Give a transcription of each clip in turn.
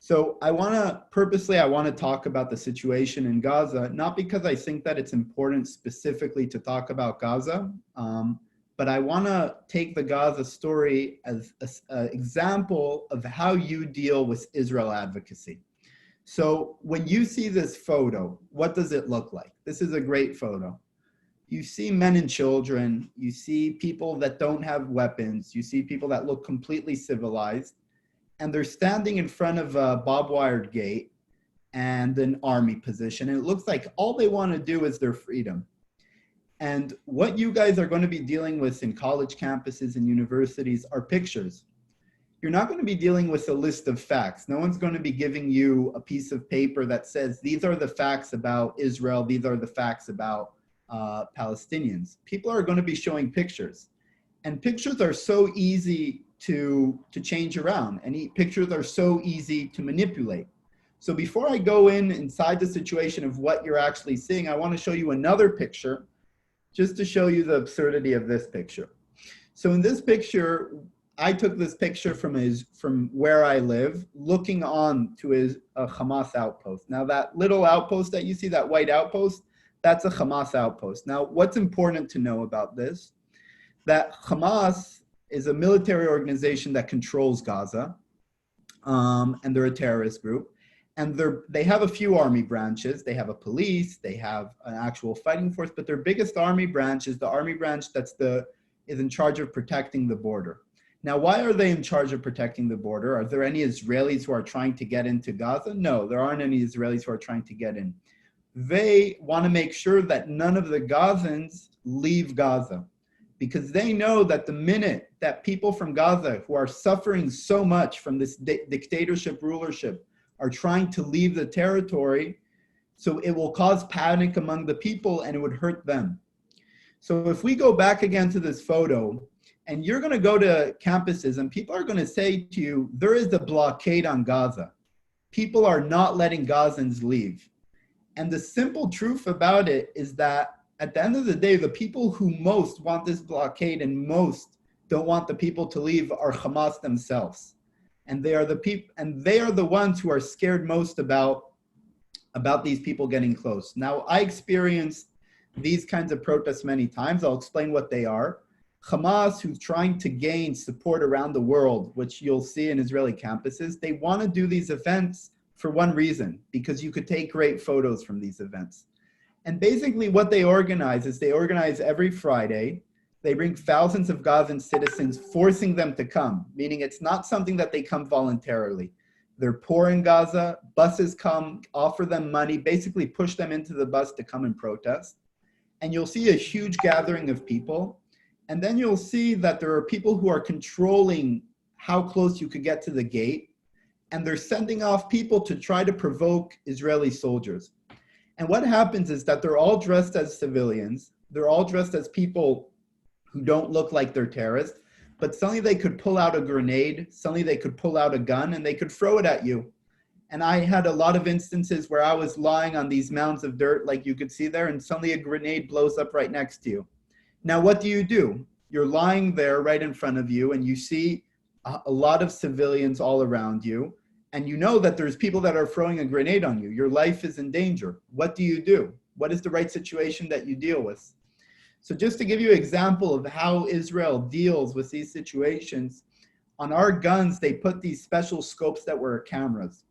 So I want to talk about the situation in Gaza, not because I think that it's important specifically to talk about Gaza, but I want to take the Gaza story as an example of how you deal with Israel advocacy. So when you see this photo, what does it look like? This is a great photo. You see men and children, you see people that don't have weapons, you see people that look completely civilized, and they're standing in front of a barbed-wired gate and an army position. And it looks like all they want to do is their freedom. And what you guys are going to be dealing with in college campuses and universities are pictures. You're not going to be dealing with a list of facts. No one's going to be giving you a piece of paper that says, these are the facts about Israel, these are the facts about Palestinians. People are going to be showing pictures. And pictures are so easy to change around, and pictures are so easy to manipulate. So before I go inside the situation of what you're actually seeing, I want to show you another picture just to show you the absurdity of this picture. So in this picture, I took this picture from where I live, looking on to a Hamas outpost. Now that little outpost that you see, that white outpost, that's a Hamas outpost. Now what's important to know about this, that Hamas is a military organization that controls Gaza, and they're a terrorist group. And they have a few army branches. They have a police, they have an actual fighting force, but their biggest army branch is the army branch is in charge of protecting the border. Now, why are they in charge of protecting the border? Are there any Israelis who are trying to get into Gaza? No, there aren't any Israelis who are trying to get in. They want to make sure that none of the Gazans leave Gaza, because they know that the minute that people from Gaza who are suffering so much from this dictatorship rulership are trying to leave the territory, so it will cause panic among the people and it would hurt them. So if we go back again to this photo, and you're going to go to campuses and people are going to say to you, there is a blockade on Gaza. People are not letting Gazans leave. And the simple truth about it is that at the end of the day, the people who most want this blockade and most don't want the people to leave are Hamas themselves. And they are the ones who are scared most about these people getting close. Now, I experienced these kinds of protests many times. I'll explain what they are. Hamas, who's trying to gain support around the world, which you'll see in Israeli campuses, they want to do these events for one reason, because you could take great photos from these events. And basically what they organize is they organize every Friday. They bring thousands of Gazan citizens, forcing them to come, meaning it's not something that they come voluntarily. They're poor in Gaza, buses come, offer them money, basically push them into the bus to come and protest. And you'll see a huge gathering of people. And then you'll see that there are people who are controlling how close you could get to the gate. And they're sending off people to try to provoke Israeli soldiers. And what happens is that they're all dressed as civilians. They're all dressed as people who don't look like they're terrorists, but suddenly they could pull out a grenade, suddenly they could pull out a gun and they could throw it at you. And I had a lot of instances where I was lying on these mounds of dirt, like you could see there, and suddenly a grenade blows up right next to you. Now, what do? You're lying there right in front of you and you see a lot of civilians all around you. And you know that there's people that are throwing a grenade on you. Your life is in danger. What do? What is the right situation that you deal with? So just to give you an example of how Israel deals with these situations, on our guns, they put these special scopes that were cameras.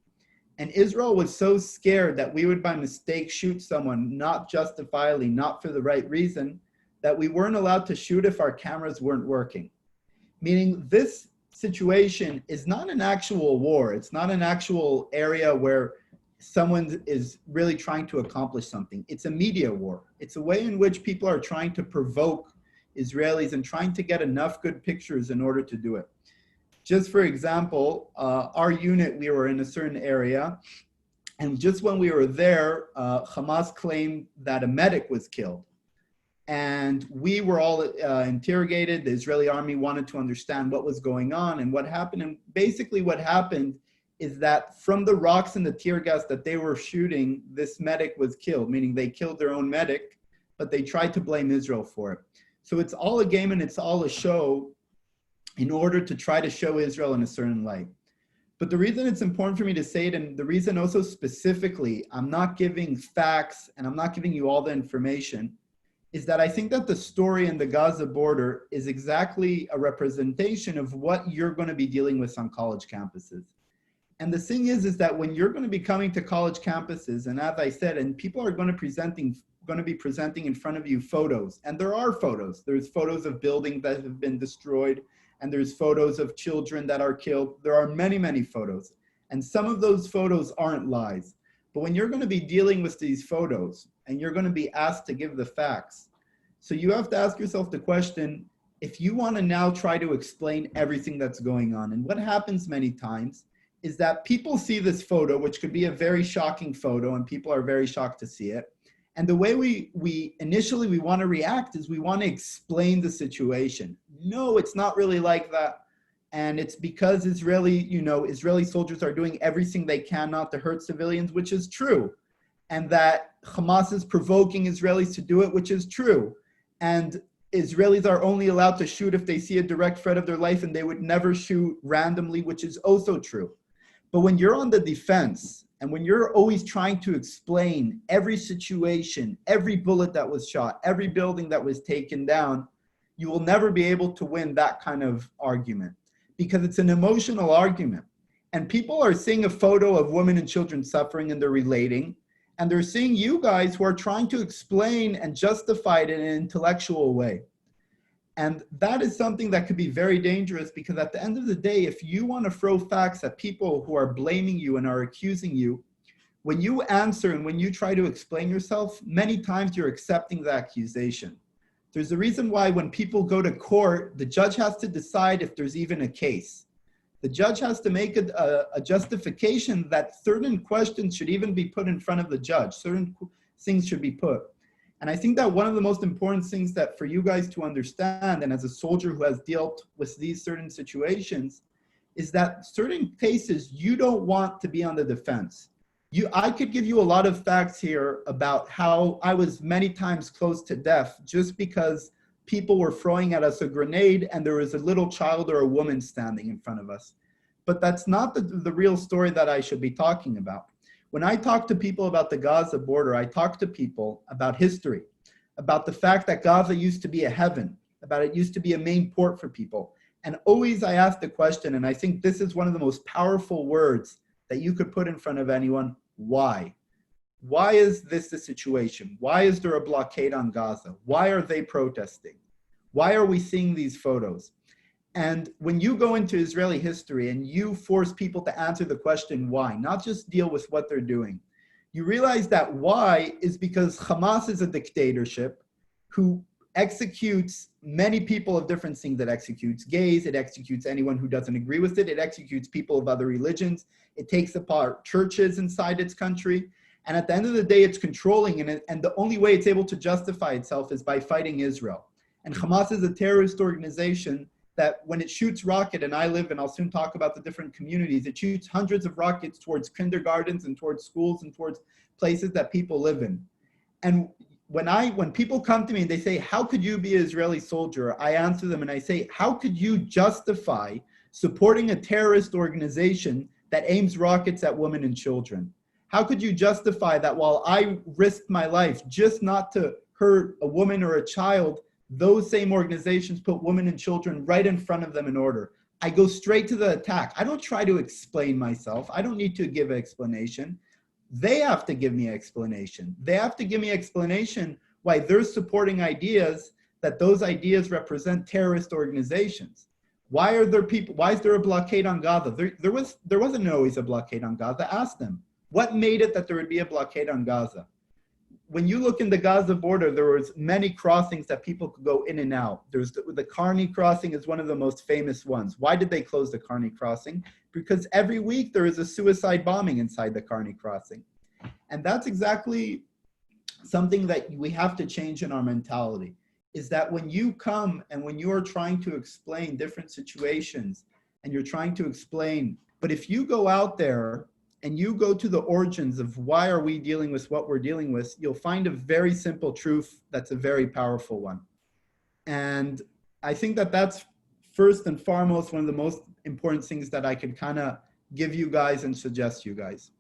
And Israel was so scared that we would by mistake shoot someone, not justifiably, not for the right reason, that we weren't allowed to shoot if our cameras weren't working. Meaning this situation is not an actual war. It's not an actual area where someone is really trying to accomplish something. It's a media war. It's a way in which people are trying to provoke Israelis and trying to get enough good pictures in order to do it. Just for example, our unit, we were in a certain area, and just when we were there, Hamas claimed that a medic was killed. And we were all interrogated. The Israeli army wanted to understand what was going on and what happened. And basically what happened is that from the rocks and the tear gas that they were shooting, this medic was killed, meaning they killed their own medic, but they tried to blame Israel for it. So it's all a game and it's all a show in order to try to show Israel in a certain light. But the reason it's important for me to say it, and the reason also specifically I'm not giving facts and I'm not giving you all the information, is that I think that the story in the Gaza border is exactly a representation of what you're going to be dealing with on college campuses. And the thing is that when you're going to be coming to college campuses, and as I said, and people are going to be presenting in front of you photos, and there are photos. There's photos of buildings that have been destroyed, and there's photos of children that are killed. There are many, many photos. And some of those photos aren't lies. But when you're going to be dealing with these photos, and you're going to be asked to give the facts, so you have to ask yourself the question, if you want to now try to explain everything that's going on, and what happens many times is that people see this photo, which could be a very shocking photo, and people are very shocked to see it. And the way we initially want to react is we want to explain the situation. No, it's not really like that. And it's because Israeli soldiers are doing everything they can not to hurt civilians, which is true. And that Hamas is provoking Israelis to do it, which is true. And Israelis are only allowed to shoot if they see a direct threat of their life, and they would never shoot randomly, which is also true. But when you're on the defense, and when you're always trying to explain every situation, every bullet that was shot, every building that was taken down, you will never be able to win that kind of argument, because it's an emotional argument. And people are seeing a photo of women and children suffering, and they're relating, and they're seeing you guys who are trying to explain and justify it in an intellectual way. And that is something that could be very dangerous, because at the end of the day, if you want to throw facts at people who are blaming you and are accusing you, when you answer and when you try to explain yourself, many times you're accepting the accusation. There's a reason why when people go to court, the judge has to decide if there's even a case. The judge has to make a justification that certain questions should even be put in front of the judge. Certain things should be put. And I think that one of the most important things that for you guys to understand, and as a soldier who has dealt with these certain situations, is that certain cases you don't want to be on the defense. I could give you a lot of facts here about how I was many times close to death just because people were throwing at us a grenade and there was a little child or a woman standing in front of us. But that's not the real story that I should be talking about. When I talk to people about the Gaza border, I talk to people about history, about the fact that Gaza used to be a heaven, about it used to be a main port for people. And always I ask the question, and I think this is one of the most powerful words that you could put in front of anyone: why? Why is this the situation? Why is there a blockade on Gaza? Why are they protesting? Why are we seeing these photos? And when you go into Israeli history and you force people to answer the question why, not just deal with what they're doing, you realize that why is because Hamas is a dictatorship who executes many people of different things. It executes gays, it executes anyone who doesn't agree with it, it executes people of other religions, it takes apart churches inside its country. And at the end of the day, it's controlling, and the only way it's able to justify itself is by fighting Israel. And Hamas is a terrorist organization that when it shoots rocket, and I live, and I'll soon talk about the different communities, it shoots hundreds of rockets towards kindergartens and towards schools and towards places that people live in. And when people come to me and they say, how could you be an Israeli soldier? I answer them and I say, how could you justify supporting a terrorist organization that aims rockets at women and children? How could you justify that while I risked my life just not to hurt a woman or a child, those same organizations put women and children right in front of them in order? I go straight to the attack. I don't try to explain myself. I don't need to give an explanation. They have to give me an explanation. They have to give me an explanation why they're supporting ideas that those ideas represent terrorist organizations. Why is there a blockade on Gaza? There wasn't always a blockade on Gaza. Ask them. What made it that there would be a blockade on Gaza? When you look in the Gaza border, there was many crossings that people could go in and out. There's the Karni crossing is one of the most famous ones. Why did they close the Karni crossing? Because every week there is a suicide bombing inside the Karni crossing. And that's exactly something that we have to change in our mentality, is that when you come and when you are trying to explain different situations and you're trying to explain, but if you go out there and you go to the origins of why are we dealing with what we're dealing with, you'll find a very simple truth that's a very powerful one. And I think that that's first and foremost one of the most important things that I could kind of give you guys and suggest you guys.